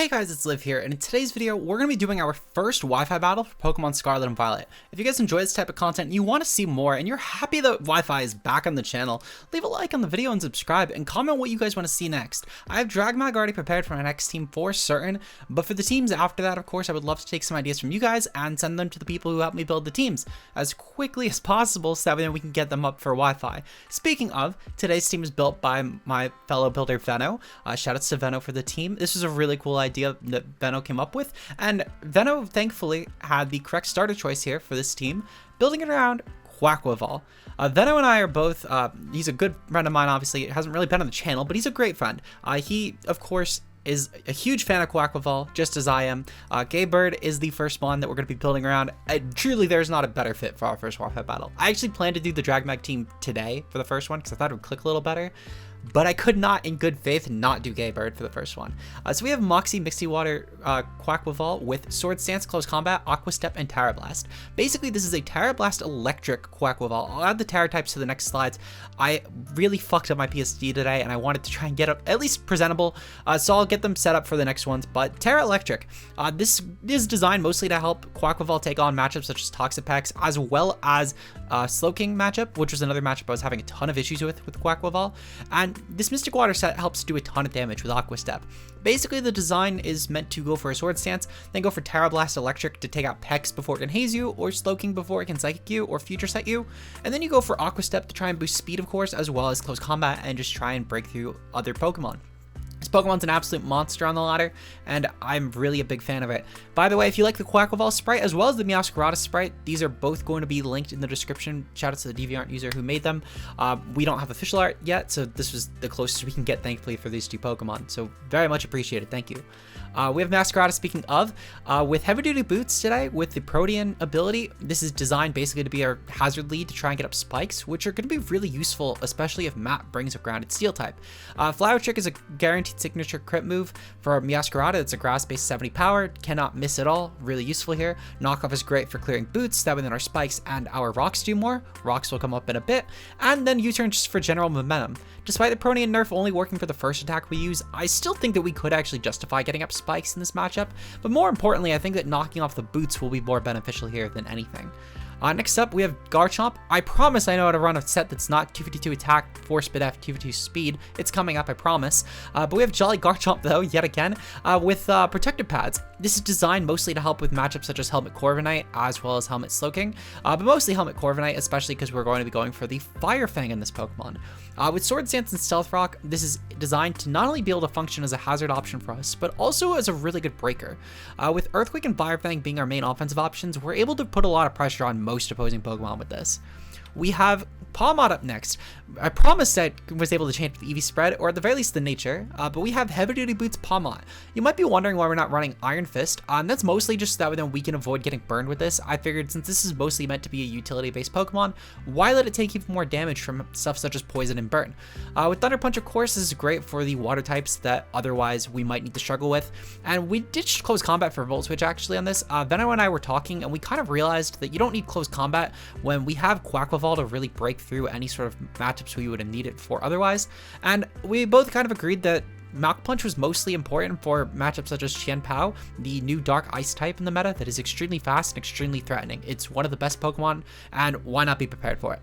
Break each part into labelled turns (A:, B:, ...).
A: Hey guys, it's Liv here, and in today's video, we're going to be doing our first Wi-Fi battle for Pokemon Scarlet and Violet. If you guys enjoy this type of content and you want to see more, and you're happy that Wi-Fi is back on the channel, leave a like on the video and subscribe, and comment what you guys want to see next. I have Dragmag already prepared for my next team for certain, but for the teams after that, of course, I would love to take some ideas from you guys and send them to the people who helped me build the teams as quickly as possible so that way we can get them up for Wi-Fi. Speaking of, today's team is built by my fellow builder, Veno. Shoutouts to Veno for the team. This was a really cool idea that Veno came up with, and Veno thankfully had the correct starter choice here for this team, building it around Quaquaval. Veno and I are both, he's a good friend of mine, obviously. It hasn't really been on the channel, but he's a great friend. He, of course, is a huge fan of Quaquaval, just as I am. Gaybird is the first one that we're going to be building around. Truly, there's not a better fit for our first Wi-Fi battle. I actually planned to do the Dragmag team today for the first one because I thought it would click a little better, but I could not, in good faith, not do Gaybird for the first one. So we have Moxie, Mixie Water, Quaquaval with Sword Stance, Close Combat, Aqua Step, and Tera Blast. Basically, this is a Tera Blast Electric Quaquaval. I'll add the Tera types to the next slides. I really fucked up my PSD today, and I wanted to try and get at least presentable, so I'll get them set up for the next ones. But Tera Electric, this is designed mostly to help Quaquaval take on matchups such as Toxapex, as well as Slowking matchup, which was another matchup I was having a ton of issues with Quaquaval. And this Mystic Water set helps do a ton of damage with Aqua Step. Basically, the design is meant to go for a Sword Stance, then go for Tera Blast Electric to take out Pex before it can haze you, or Slowking before it can Psychic you, or Future Sight you, and then you go for Aqua Step to try and boost speed, of course, as well as Close Combat, and just try and break through other Pokemon. This Pokemon's an absolute monster on the ladder, and I'm really a big fan of it. By the way, if you like the Quaquaval sprite as well as the Meowscarada sprite, these are both going to be linked in the description. Shout out to the DeviantArt user who made them. We don't have official art yet, so this was the closest we can get, thankfully, for these two Pokemon. So very much appreciated. Thank you. We have Meowscarada, speaking of, with heavy duty boots today with the Protean ability. This is designed basically to be our hazard lead to try and get up spikes, which are going to be really useful, especially if Matt brings a grounded steel type. Flower Trick is a guaranteed signature crit move for Meowscarada. It's a grass based 70 power, cannot miss at all, really useful here. Knockoff is great for clearing boots, that way then our spikes and our rocks do more. Rocks will come up in a bit, and then U-turn just for general momentum. Despite the Protean nerf only working for the first attack we use, I still think that we could actually justify getting up spikes in this matchup, but more importantly, I think that knocking off the boots will be more beneficial here than anything. Next up, we have GARCHOMP. I promise I know how to run a set that's not 252 attack, 4 speed F, 252 speed. It's coming up, I promise. But we have Jolly GARCHOMP, though, yet again, with protective pads. This is designed mostly to help with matchups such as Helmet CORVIKNIGHT, as well as Helmet Slowking, but mostly Helmet CORVIKNIGHT, especially because we're going to be going for the Fire Fang in this Pokemon. With Sword Stance and Stealth Rock, this is designed to not only be able to function as a hazard option for us, but also as a really good breaker. With Earthquake and Fire Fang being our main offensive options, we're able to put a lot of pressure on most opposing Pokemon with this. We have PAWMOT up next. I promised I was able to change the EV spread, or at the very least the nature, but we have Heavy Duty Boots PAWMOT. You might be wondering why we're not running Iron Fist, and that's mostly just so that then we can avoid getting burned with this. I figured since this is mostly meant to be a utility-based Pokemon, why let it take even more damage from stuff such as Poison and Burn? With Thunder Punch, of course, this is great for the water types that otherwise we might need to struggle with, and we ditched Close Combat for Volt Switch actually on this. Veno and I were talking, and we kind of realized that you don't need Close Combat when we have Quaquaval to really break through any sort of matchups we would have needed for otherwise, and we both kind of agreed that Mach Punch was mostly important for matchups such as Qianpao, the new Dark Ice type in the meta that is extremely fast and extremely threatening. It's one of the best Pokemon, and why not be prepared for it?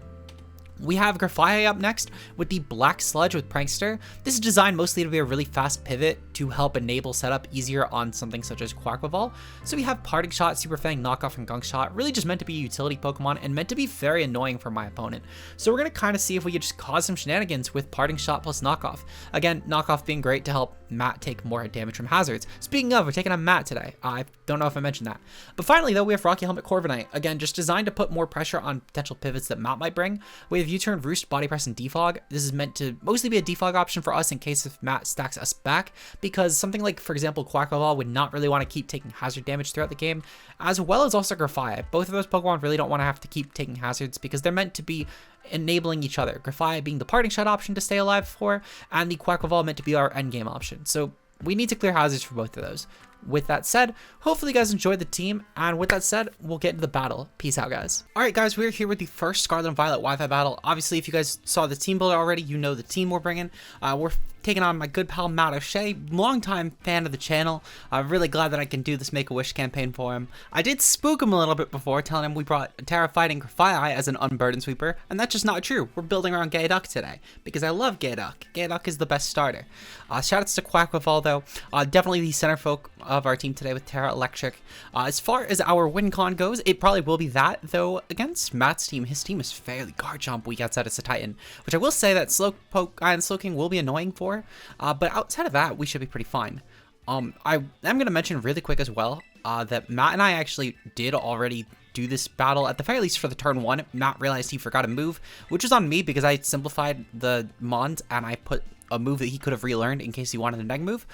A: We have GRAFAIAI up next with the Black Sludge with Prankster. This is designed mostly to be a really fast pivot to help enable setup easier on something such as Quaquaval. So we have Parting Shot, Super Fang, Knockoff, and Gunk Shot, really just meant to be a utility Pokemon and meant to be very annoying for my opponent. So we're going to kind of see if we could just cause some shenanigans with Parting Shot plus Knockoff. Again, Knockoff being great to help Matt take more damage from hazards. Speaking of, we're taking on Matt today. I don't know if I mentioned that. But finally, though, we have Rocky Helmet CORVIKNIGHT. Again, just designed to put more pressure on potential pivots that Matt might bring. We have U-turn, Roost, Body Press, and Defog. This is meant to mostly be a defog option for us in case if Matt stacks us back, because something like, for example, Quaquaval would not really want to keep taking hazard damage throughout the game, as well as also GRAFAIAI. Both of those Pokemon really don't want to have to keep taking hazards because they're meant to be enabling each other. GRAFAIAI being the Parting Shot option to stay alive for, and the Quaquaval meant to be our endgame option. So we need to clear hazards for both of those. with that said, hopefully you guys enjoyed the team, and with that said, we'll get into the battle. Peace out, guys. Alright guys, we're here with the first Scarlet and Violet Wi-Fi battle. Obviously, if you guys saw the team builder already, you know the team we're bringing. We're taking on my good pal MattOshea, longtime fan of the channel. I'm really glad that I can do this Make-A-Wish campaign for him. I did spook him a little bit before, telling him we brought fighting GRAFAIAI as an unburden sweeper, and that's just not true. We're building around GARCHOMP today, because I love GARCHOMP. GARCHOMP is the best starter. Shoutouts to Quaquaval though, definitely the center folk of our team today with Terastal Electric. As far as our win con goes, it probably will be that, though against Matt's team, his team is fairly GARCHOMP weak outside of Titan, which I will say that Slowpoke and Slowking will be annoying for, but outside of that, we should be pretty fine. I am going to mention really quick as well that Matt and I actually did already do this battle, at the very least for the turn 1. Matt realized he forgot a move, which was on me because I simplified the Mons and I put a move that he could have relearned in case he wanted a neg move,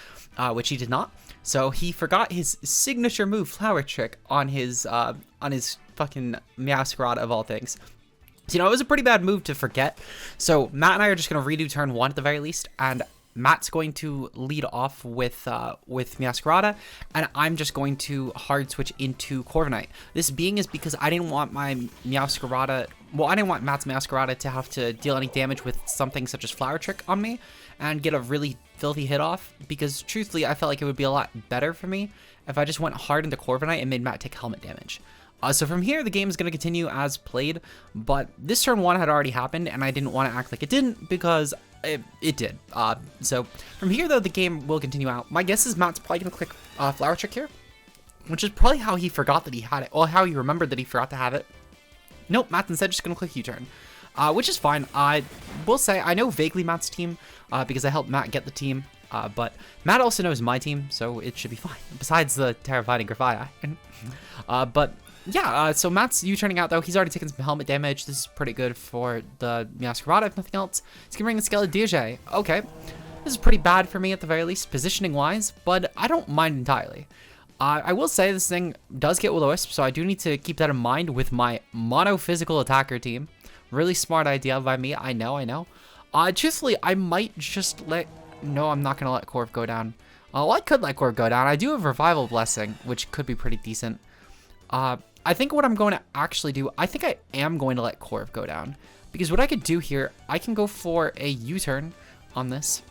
A: which he did not. So he forgot his signature move, Flower Trick, on his fucking Meowscarada of all things. So, you know, it was a pretty bad move to forget. So Matt and I are just going to redo turn 1 at the very least, and Matt's going to lead off with Meowscarada, and I'm just going to hard switch into Corviknight. This being is because I didn't want my Meowscarada, well, I didn't want Matt's Meowscarada to have to deal any damage with something such as Flower Trick on me and get a really filthy hit off, because truthfully, I felt like it would be a lot better for me if I just went hard into Corviknight and made Matt take helmet damage. So from here, the game is going to continue as played, but this turn 1 had already happened, and I didn't want to act like it didn't, because it did. So from here, though, the game will continue out. My guess is Matt's probably going to click Flower Trick here, which is probably how he forgot that he had it, or how he remembered that he forgot to have it. Nope, Matt's instead just going to click U-turn, which is fine. I will say I know vaguely Matt's team because I helped Matt get the team, but Matt also knows my team, so it should be fine, besides the terrifying GRAFAIAI. But yeah, so Matt's U-turning out, though. He's already taken some helmet damage. This is pretty good for the Meowscarada, if nothing else. He's going to bring the Sludge. Okay. This is pretty bad for me, at the very least, positioning-wise, but I don't mind entirely. I will say this thing does get Will-O-Wisp, so I do need to keep that in mind with my mono-physical attacker team. Really smart idea by me, I know. Truthfully, I might just let... No, I'm not going to let Corv go down. Well, I could let Corv go down. I do have Revival Blessing, which could be pretty decent. I think what I'm going to actually do, I think I am going to let Corv go down. Because what I could do here, I can go for a U-turn on this.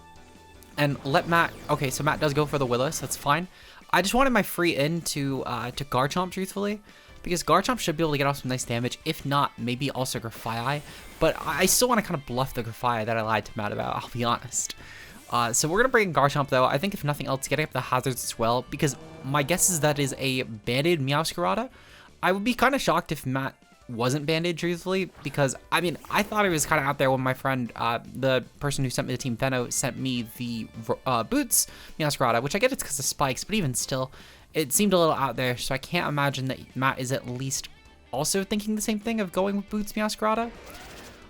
A: And let Matt... Okay, so Matt does go for the Willis. That's fine. I just wanted my free in to GARCHOMP, truthfully. Because GARCHOMP should be able to get off some nice damage. If not, maybe also GRAFAIAI. But I still want to kind of bluff the GRAFAIAI that I lied to Matt about, I'll be honest. So we're going to bring in GARCHOMP, though. I think if nothing else, getting up the hazards as well. Because my guess is that is a banded Meowscarada. I would be kind of shocked if Matt wasn't banded, truthfully, because, I mean, I thought it was kind of out there when my friend, the person who sent me the Team Veno, sent me the boots Meowscarada, which I get it's because of spikes, but even still, it seemed a little out there, so I can't imagine that Matt is at least also thinking the same thing of going with boots Meowscarada.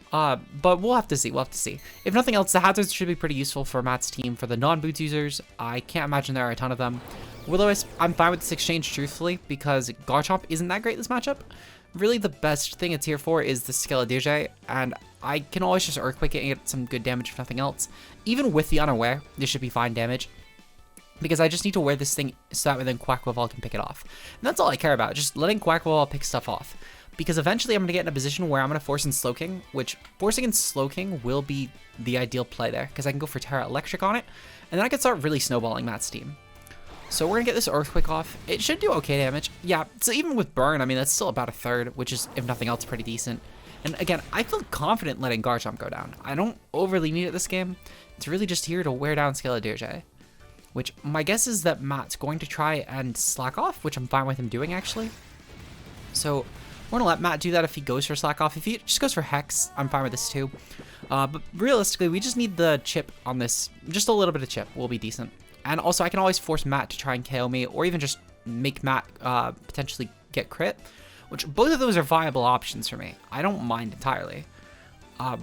A: But we'll have to see. If nothing else, the hazards should be pretty useful for Matt's team for the non-boots users. I can't imagine there are a ton of them. Will-O-Wisp, I'm fine with this exchange, truthfully, because GARCHOMP isn't that great this matchup. Really, the best thing it's here for is the Sludge, and I can always just Earthquake it and get some good damage if nothing else. Even with the Unaware, this should be fine damage, because I just need to wear this thing so that way then Quaquaval can pick it off. And that's all I care about, just letting Quaquaval pick stuff off. Because eventually I'm going to get in a position where I'm going to force in Slowking, which forcing in Slowking will be the ideal play there, because I can go for Terra Electric on it, and then I can start really snowballing Matt's team. So we're going to get this Earthquake off. It should do okay damage. Yeah, so even with Burn, I mean, that's still about a third, which is, if nothing else, pretty decent. And again, I feel confident letting GARCHOMP go down. I don't overly need it this game. It's really just here to wear down Sludge, which my guess is that Matt's going to try and slack off, which I'm fine with him doing, actually. So we're going to let Matt do that if he goes for slack off. If he just goes for Hex, I'm fine with this too. But realistically, we just need the chip on this. Just a little bit of chip will be decent. And also, I can always force Matt to try and KO me, or even just make Matt potentially get crit, which both of those are viable options for me. I don't mind entirely.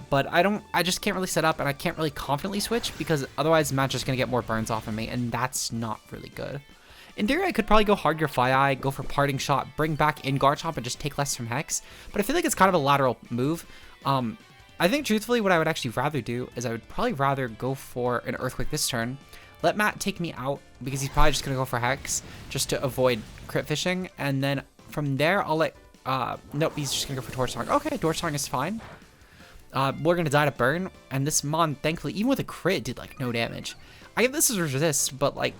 A: But I just can't really set up, and I can't really confidently switch, because otherwise Matt's just going to get more burns off of me, and that's not really good. In theory, I could probably go hard GRAFAIAI, go for Parting Shot, bring back in GARCHOMP, and just take less from Hex, but I feel like it's kind of a lateral move. I think, truthfully, what I would actually rather do is I would probably rather go for an Earthquake this turn, let Matt take me out because he's probably just going to go for Hex just to avoid crit fishing. And then from there, I'll let... nope, he's just going to go for Torch Song. Okay, Torch Song is fine. We're going to die to burn. And this Mon, thankfully, even with a crit, did like no damage. I give this as resist, but like...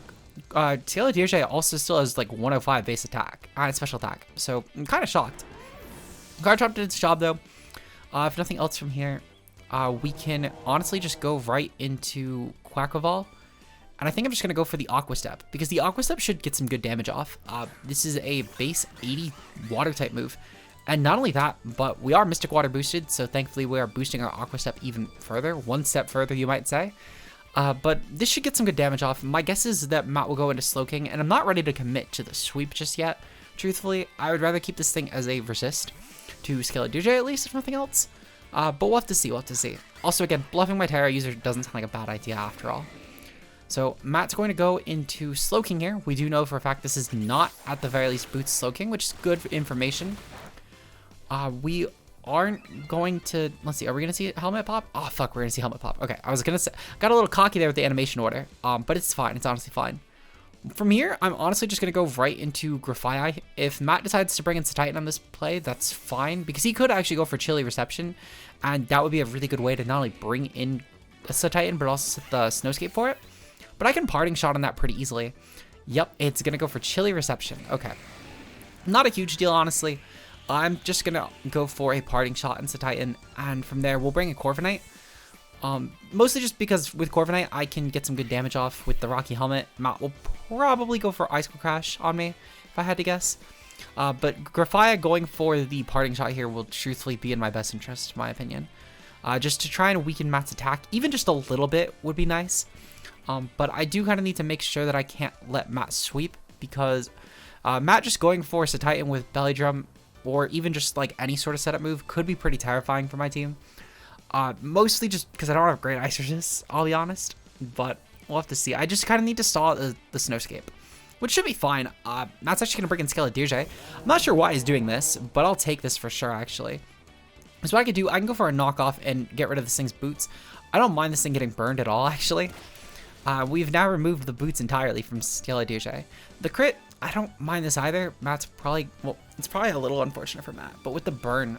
A: Oliviasama also still has like 105 base attack and special attack. So I'm kind of shocked. GARCHOMP did its job though. If nothing else from here, we can honestly just go right into Quaquaval. And I think I'm just going to go for the Aqua Step, because the Aqua Step should get some good damage off. This is a base 80 water type move. And not only that, but we are Mystic Water boosted, so thankfully we are boosting our Aqua Step even further. One step further, you might say. But this should get some good damage off. My guess is that Matt will go into Slowking, and I'm not ready to commit to the sweep just yet. Truthfully, I would rather keep this thing as a resist to Skeledirge at least, if nothing else. But we'll have to see, Also, again, bluffing my Terra user doesn't sound like a bad idea after all. So, Matt's going to go into Slowking here. We do know for a fact this is not, at the very least, boots Slowking, which is good information. We aren't going to... Let's see, are we going to see Helmet Pop? Oh, fuck, we're going to see Helmet Pop. Okay, I was going to say... Got a little cocky there with the animation order, but it's fine. It's honestly fine. From here, I'm honestly just going to go right into GRAFAIAI. If Matt decides to bring in Titan on this play, that's fine, because he could actually go for Chilly Reception, and that would be a really good way to not only bring in a Titan, but also set the Snowscape for it. But I can Parting Shot on that pretty easily. Yep, it's going to go for Chilly Reception. Okay. Not a huge deal, honestly. I'm just going to go for a Parting Shot into Titan, and from there, we'll bring a CORVIKNIGHT. Mostly just because with CORVIKNIGHT, I can get some good damage off with the Rocky Helmet. Matt will probably go for Icicle Crash on me, if I had to guess. But GRAFAIAI going for the Parting Shot here will truthfully be in my best interest, in my opinion. Just to try and weaken Matt's attack, even just a little bit would be nice. But I do kind of need to make sure that I can't let Matt sweep, because Matt just going for Titan with Belly Drum, or even just like any sort of setup move, could be pretty terrifying for my team. Mostly just because I don't have great ice resist, I'll be honest. But we'll have to see. I just kind of need to stall the Snowscape, which should be fine. Matt's actually going to bring in Skeledirge. I'm not sure why he's doing this, but I'll take this for sure, actually. So what I could do, I can go for a knockoff and get rid of this thing's boots. I don't mind this thing getting burned at all, actually. We've now removed the boots entirely from Skeledirge. The crit, I don't mind this either. Matt's probably, well, it's probably a little unfortunate for Matt, but with the burn,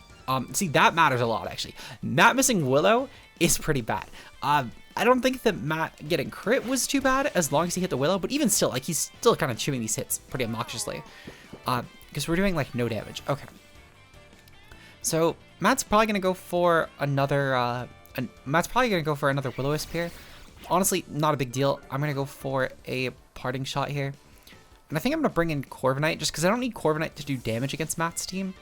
A: see, that matters a lot, actually. Matt missing Willow is pretty bad. I don't think that Matt getting crit was too bad as long as he hit the Willow, but even still, like, he's still kind of chewing these hits pretty obnoxiously. Because we're doing, like, no damage. Okay. So, Matt's probably going to go for another, Will-O-Wisp here. Honestly, not a big deal. I'm going to go for a Parting Shot here. And I think I'm going to bring in CORVIKNIGHT just because I don't need CORVIKNIGHT to do damage against Matt's team.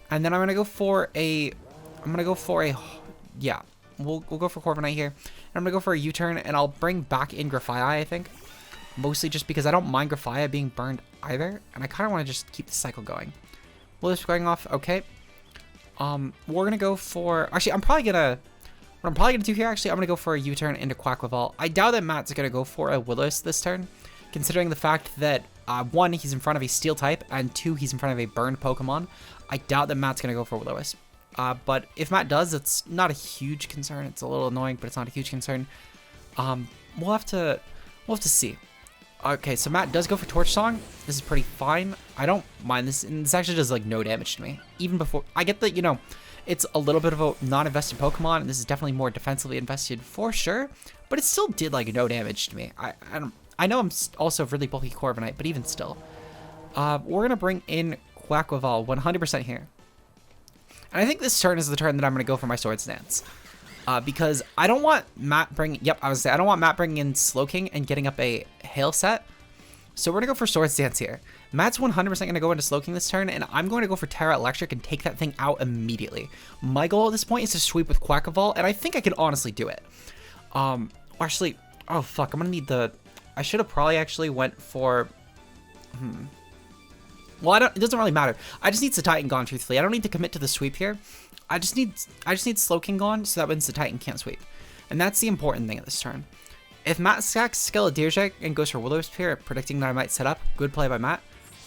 A: And then I'm going to go for a... Yeah, we'll go for CORVIKNIGHT here. And I'm going to go for a U-turn, and I'll bring back in GRAFAIAI, I think. Mostly just because I don't mind GRAFAIAI being burned either. And I kind of want to just keep the cycle going. Will-O-Wisp going off. Okay. We're going to go for... Actually, what I'm probably going to do here, actually, I'm going to go for a U-turn into Quaquaval. I doubt that Matt's going to go for a Will-O-Wisp this turn, considering the fact that, 1, he's in front of a Steel type, and 2, he's in front of a burned Pokemon. I doubt that Matt's going to go for Will-O-Wisp. But if Matt does, it's not a huge concern. It's a little annoying, but it's not a huge concern. We'll have to see. Okay, so Matt does go for Torch Song. This is pretty fine. I don't mind this, and this actually does, like, no damage to me. Even before... I get that, you know... It's a little bit of a non-invested Pokemon, and this is definitely more defensively invested for sure, but it still did like no damage to me. I know I'm also really bulky CORVIKNIGHT, but even still. We're going to bring in Quaquaval 100% here. And I think this turn is the turn that I'm going to go for my Swords Dance. Because I don't want Matt bringing... Yep, I don't want Matt bringing in Slowking and getting up a Hail set. So we're going to go for Swords Dance here. Matt's 100% going to go into Slowking this turn, and I'm going to go for Terra Electric and take that thing out immediately. My goal at this point is to sweep with Quaquaval, and I think I can honestly do it. Actually, oh fuck, I'm going to need the... I should have probably actually went for... Well, it doesn't really matter. I just need Titan gone, truthfully. I don't need to commit to the sweep here. I just need Slowking gone, so that means Titan can't sweep. And that's the important thing at this turn. If Matt stacks Skeledirge and goes for Will-O-Wisp here, predicting that I might set up, good play by Matt.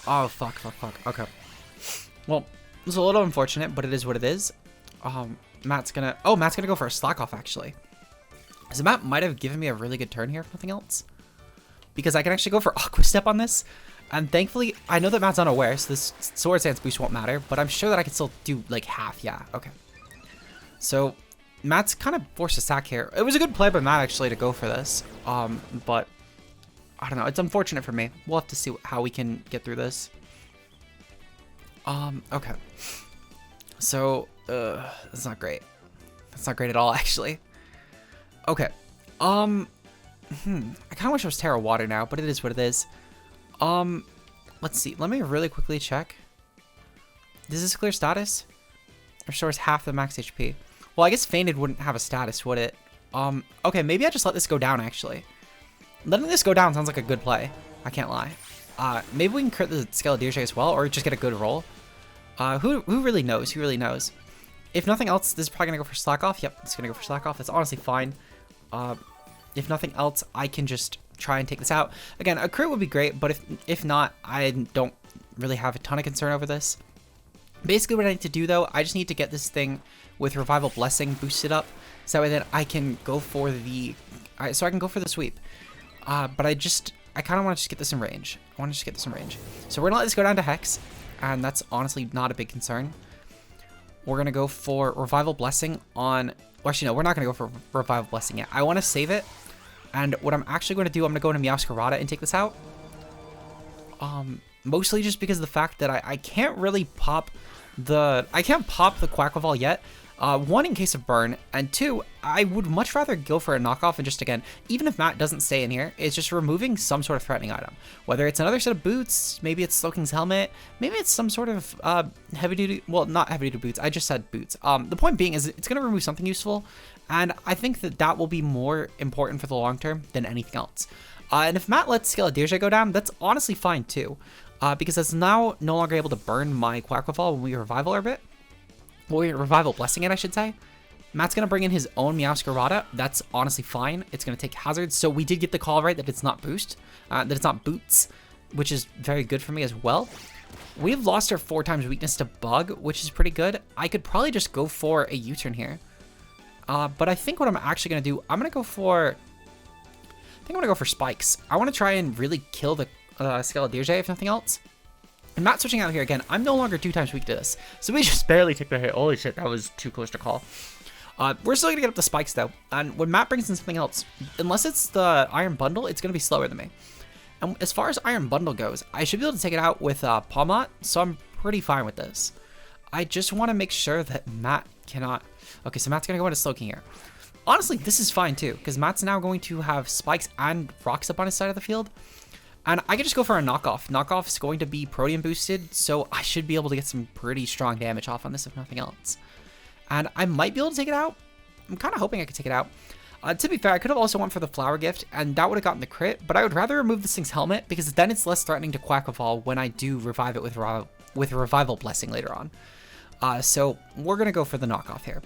A: Oh, fuck. Okay. Well, it's a little unfortunate, but it is what it is. Matt's gonna go for a Slack Off, actually. So Matt might have given me a really good turn here, if nothing else. because I can actually go for Aqua Step on this. And thankfully, I know that Matt's unaware, so this Sword Stance boost won't matter, but I'm sure that I can still do like half. Yeah, okay. So Matt's kind of forced to sack here. It was a good play by Matt actually to go for this, but I don't know. It's unfortunate for me. We'll have to see how we can get through this. Okay. So, that's not great. That's not great at all, actually. Okay. I kind of wish it was Terra Water now, but it is what it is. Let's see. Let me really quickly check. Does this clear status? Restores half the max HP. Well, I guess Fainted wouldn't have a status, would it? Okay, maybe I just let this go down, actually. Letting this go down sounds like a good play. I can't lie. Maybe we can crit the Skeledirge as well, or just get a good roll. Who really knows? Who really knows? If nothing else, this is probably going to go for Slack Off. Yep, it's going to go for Slack Off. That's honestly fine. If nothing else, I can just try and take this out. Again, a crit would be great, but if not, I don't really have a ton of concern over this. Basically, what I need to do, though, I just need to get this thing with Revival Blessing boosted up, so that way then I can go for the... so I can go for the sweep. But I kind of want to just get this in range. I want to just get this in range. So we're going to let this go down to Hex, and that's honestly not a big concern. We're going to go for Revival Blessing on... Well, actually, no, we're not going to go for Revival Blessing yet. I want to save it, and what I'm actually going to do, I'm going to go into Meowscarada and take this out. Mostly just because of the fact that I can't really pop the... I can't pop the Quaquaval yet. One, in case of burn, and two, I would much rather go for a knockoff and just, again, even if Matt doesn't stay in here, it's just removing some sort of threatening item. Whether it's another set of boots, maybe it's Slowking's helmet, maybe it's some sort of heavy-duty, well, not heavy-duty boots, I just said boots. The point being is it's going to remove something useful, and I think that that will be more important for the long term than anything else. And if Matt lets Skeledirge go down, that's honestly fine too, because it's now no longer able to burn my Quaquaval when we Revival Orbit. Well, we're Revival Blessing it, I should say. Matt's going to bring in his own Meowscarada. That's honestly fine. It's going to take hazards. So we did get the call right that it's not boost, that it's not boots, which is very good for me as well. We've lost our 4 times weakness to Bug, which is pretty good. I could probably just go for a U-turn here. But I think what I'm actually going to do, I'm going to go for... I think I'm going to go for Spikes. I want to try and really kill the Skeledirge, if nothing else. And Matt switching out here again. I'm no longer 2 times weak to this. So we just barely took the hit. Holy shit, that was too close to call. We're still going to get up the spikes, though. And when Matt brings in something else, unless it's the Iron Bundle, it's going to be slower than me. And as far as Iron Bundle goes, I should be able to take it out with PAWMOT, so I'm pretty fine with this. I just want to make sure that Matt cannot... Okay, so Matt's going to go into Slowking here. Honestly, this is fine, too, because Matt's now going to have spikes and rocks up on his side of the field. And I could just go for a knockoff. Knockoff is going to be Protean boosted, so I should be able to get some pretty strong damage off on this, if nothing else. And I might be able to take it out. I'm kind of hoping I could take it out. To be fair, I could have also went for the Flower Gift, and that would have gotten the crit, but I would rather remove this thing's helmet, because then it's less threatening to Quaquaval when I do revive it with Revival Blessing later on. So we're going to go for the knockoff here.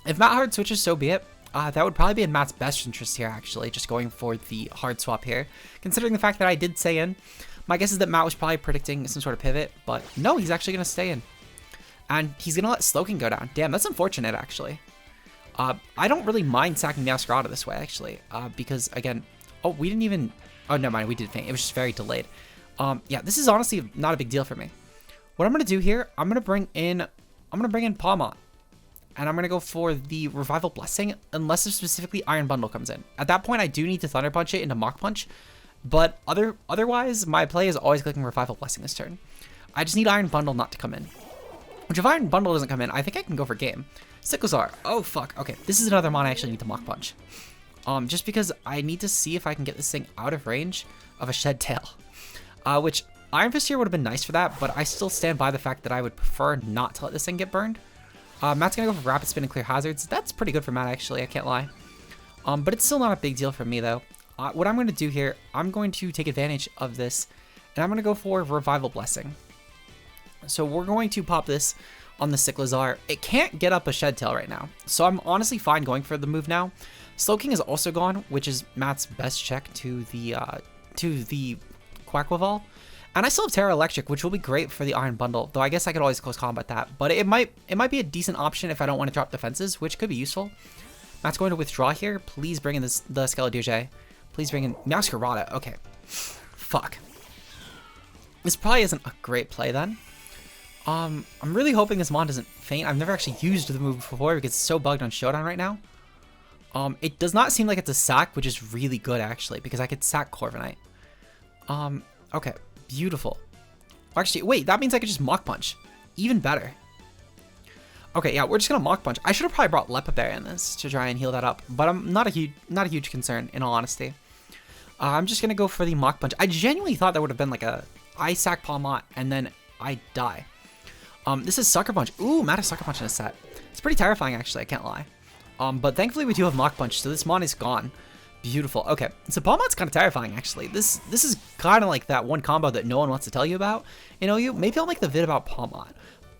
A: If Matt hard switches, so be it. That would probably be in Matt's best interest here, actually, just going for the hard swap here. Considering the fact that I did stay in, my guess is that Matt was probably predicting some sort of pivot, but no, he's actually going to stay in. And he's going to let Slowking go down. Damn, that's unfortunate, actually. I don't really mind sacking Meowscarada this way, actually, because, again... Oh, we didn't even... Oh, never mind, we did faint. It was just very delayed. Yeah, this is honestly not a big deal for me. What I'm going to do here, I'm going to bring in PAWMOT. And I'm going to go for the Revival Blessing, unless there's specifically Iron Bundle comes in. At that point, I do need to Thunder Punch it into Mach Punch, but otherwise, my play is always clicking Revival Blessing this turn. I just need Iron Bundle not to come in. Which if Iron Bundle doesn't come in, I think I can go for game. Cyclozar. Oh, fuck. Okay, this is another mon I actually need to Mach Punch. Just because I need to see if I can get this thing out of range of a Shed Tail. Which, Iron Fist here would have been nice for that, but I still stand by the fact that I would prefer not to let this thing get burned. Matt's going to go for Rapid Spin and Clear Hazards. That's pretty good for Matt, actually. I can't lie. But it's still not a big deal for me, though. What I'm going to do here, I'm going to take advantage of this, and I'm going to go for Revival Blessing. So we're going to pop this on the Cyclozar. It can't get up a Shed Tail right now, so I'm honestly fine going for the move now. Slowking is also gone, which is Matt's best check to the Quaquaval. And I still have Terra Electric, which will be great for the Iron Bundle, though I guess I could always close combat that. But it might be a decent option if I don't want to drop defenses, which could be useful. Matt's going to withdraw here. Please bring in the Skeledirge. Please bring in Meowscarada. Okay. Fuck. This probably isn't a great play then. I'm really hoping this mon doesn't faint. I've never actually used the move before because it's so bugged on Showdown right now. It does not seem like it's a sack, which is really good actually, because I could sack CORVIKNIGHT. Okay, beautiful. Actually, wait, that means I could just Mach Punch. Even better. Okay, yeah, we're just gonna Mach Punch. I should have probably brought Lepaberry in this to try and heal that up, but I'm not a huge concern in all honesty. I'm just gonna go for the Mach Punch. I genuinely thought that would have been like a I sack PAWMOT and then I die. This is Sucker Punch. Ooh, Matt has Sucker Punch in his set. It's pretty terrifying actually, I can't lie. But thankfully we do have Mach Punch, so this mon is gone. Beautiful. Okay, so PAWMOT's kind of terrifying actually. This is kind of like that one combo that no one wants to tell you about. You know, maybe I'll make the vid about PAWMOT.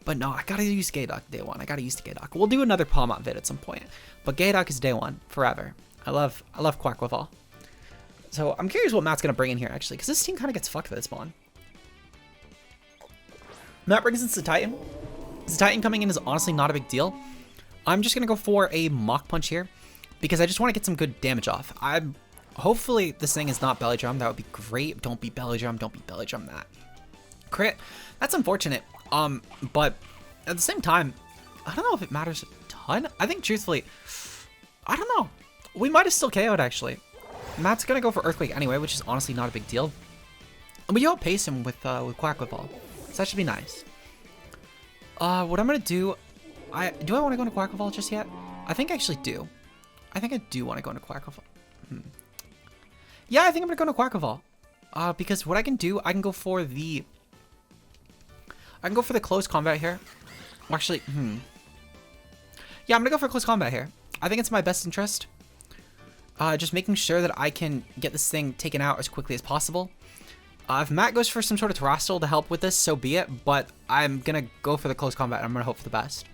A: But no, I gotta use Gayduck day one. I gotta use the Gayduck. We'll do another PAWMOT vid at some point. But Gayduck is day one, forever. I love Quaquaval. So I'm curious what Matt's gonna bring in here actually, because this team kind of gets fucked for this mon. Matt brings in Titan. Titan coming in is honestly not a big deal. I'm just gonna go for a Mach Punch here, because I just want to get some good damage off. Hopefully this thing is not Belly Drum. That would be great. Don't be Belly Drum. Don't be Belly Drum that. Crit. That's unfortunate. But at the same time, I don't know if it matters a ton. I think truthfully, I don't know. We might have still KO'd actually. Matt's gonna go for Earthquake anyway, which is honestly not a big deal. And we outpace him with Quaquaval, so that should be nice. What I'm gonna do, do I want to go into Quaquaval just yet? I think I actually do. I think I do want to go into Quaquaval. Yeah, I think I'm gonna go into Quaquaval. Because what I can do, I can go for the close combat here. Well, actually, yeah, I'm gonna go for close combat here. I think it's my best interest. Just making sure that I can get this thing taken out as quickly as possible. If Matt goes for some sort of Terastal to help with this, so be it. But I'm gonna go for the close combat. And I'm gonna hope for the best,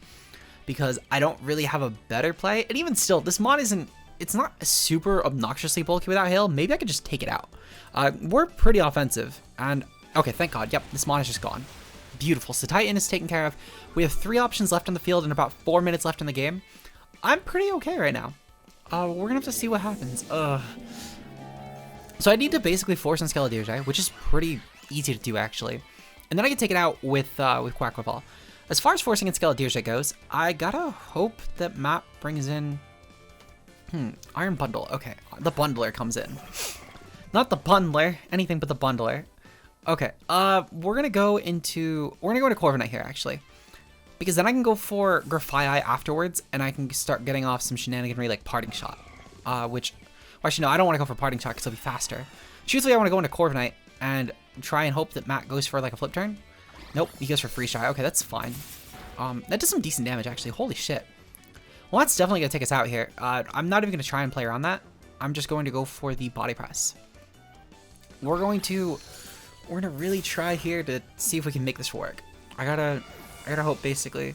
A: because I don't really have a better play. And even still, this mod it's not super obnoxiously bulky without hail. Maybe I could just take it out. We're pretty offensive, and okay, thank God. Yep, this mod is just gone. Beautiful. So Titan is taken care of. We have 3 options left on the field and about 4 minutes left in the game. I'm pretty okay right now. We're gonna have to see what happens. So I need to basically force on Sludge, which is pretty easy to do actually, and then I can take it out with Quaquaval. As far as forcing in Sludge goes, I gotta hope that Matt brings in Iron Bundle. Okay, the Bundler comes in. Not the Bundler, anything but the Bundler. Okay, we're gonna go into CORVIKNIGHT here actually, because then I can go for GRAFAIAI afterwards, and I can start getting off some shenaniganry like Parting Shot, which, well, actually no, I don't want to go for Parting Shot because it'll be faster. Truthfully, I want to go into CORVIKNIGHT and try and hope that Matt goes for like a flip turn. Nope, he goes for Freeze Dry. Okay, that's fine. That does some decent damage actually. Holy shit. Well, that's definitely gonna take us out here. I'm not even gonna try and play around that. I'm just going to go for the Body Press. We're gonna really try here to see if we can make this work. I gotta hope basically.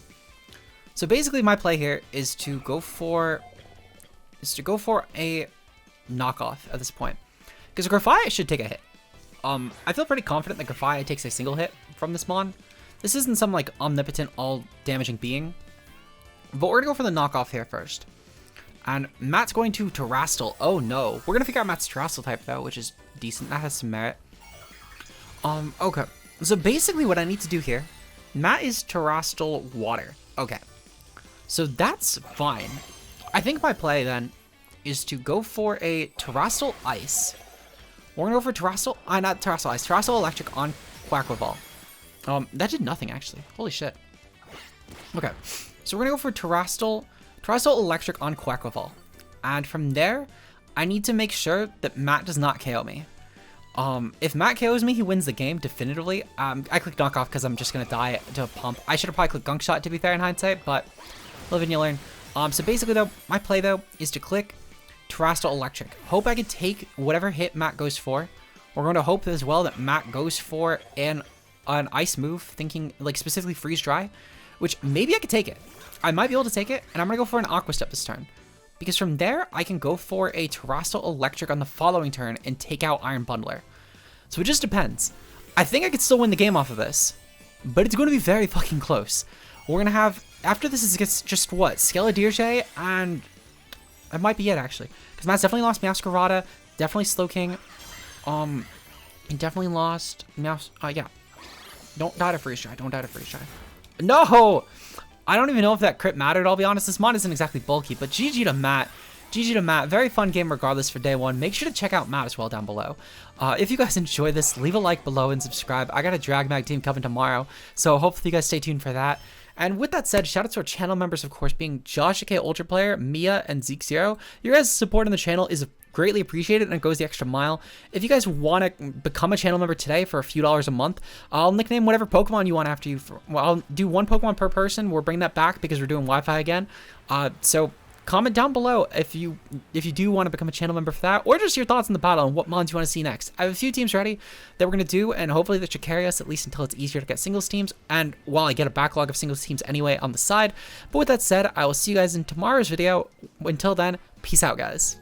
A: So basically my play here is to go for a knockoff at this point, because GRAFAIAI should take a hit. I feel pretty confident that GRAFAIAI takes a single hit from this mon. This isn't some like omnipotent all damaging being, but we're gonna go for the knockoff here first. And Matt's going to Terastal. Oh no, we're gonna figure out Matt's Terastal type though, which is decent. That has some merit. Okay, so basically what I need to do here, Matt is Terastal Water. Okay, so that's fine. I think my play then is to go for a Terastal Ice. We're gonna go for Terastal, not Terastal Ice, Terastal Electric on Quaquaval. That did nothing actually. Holy shit. Okay, so we're gonna go for Terastal Electric on Quaquaval, and from there, I need to make sure that Matt does not KO me. If Matt KOs me, he wins the game definitively. I clicked knockoff because I'm just gonna die to a pump. I should have probably clicked gunk shot to be fair in hindsight, but live and you learn. So basically though, my play though is to click Terastal Electric. Hope I can take whatever hit Matt goes for. We're going to hope as well that Matt goes for an ice move, thinking like specifically Freeze Dry, which maybe I could take it. I might be able to take it, and I'm gonna go for an Aqua Step this turn, because from there I can go for a Terastal Electric on the following turn and take out Iron Bundler. So it just depends. I think I could still win the game off of this, but it's going to be very fucking close. We're gonna have, after this is just what, Sludge, and that might be it actually, because Matt's definitely lost Masquerada, definitely Slowking. He definitely lost. Mouse. Yeah. Don't die to freeze try. Don't die to freeze try. No! I don't even know if that crit mattered, I'll be honest. This mod isn't exactly bulky, but GG to Matt. GG to Matt. Very fun game regardless for day one. Make sure to check out Matt as well down below. If you guys enjoy this, leave a like below and subscribe. I got a Drag Mag team coming tomorrow, so hopefully you guys stay tuned for that. And with that said, shout out to our channel members, of course, being Josh AK Ultra Player, Mia, and Zeke Zero. Your guys' support on the channel is greatly appreciated and it goes the extra mile. If you guys want to become a channel member today for a few dollars a month, I'll nickname whatever Pokemon you want after you. Well, I'll do one Pokemon per person. We're bringing that back because we're doing Wi-Fi again. So comment down below if you do want to become a channel member for that, or just your thoughts on the battle and what mods you want to see next. I have a few teams ready that we're going to do, and hopefully that should carry us at least until it's easier to get singles teams, and while I get a backlog of singles teams anyway on the side. But with that said, I will see you guys in tomorrow's video. Until then, peace out, guys.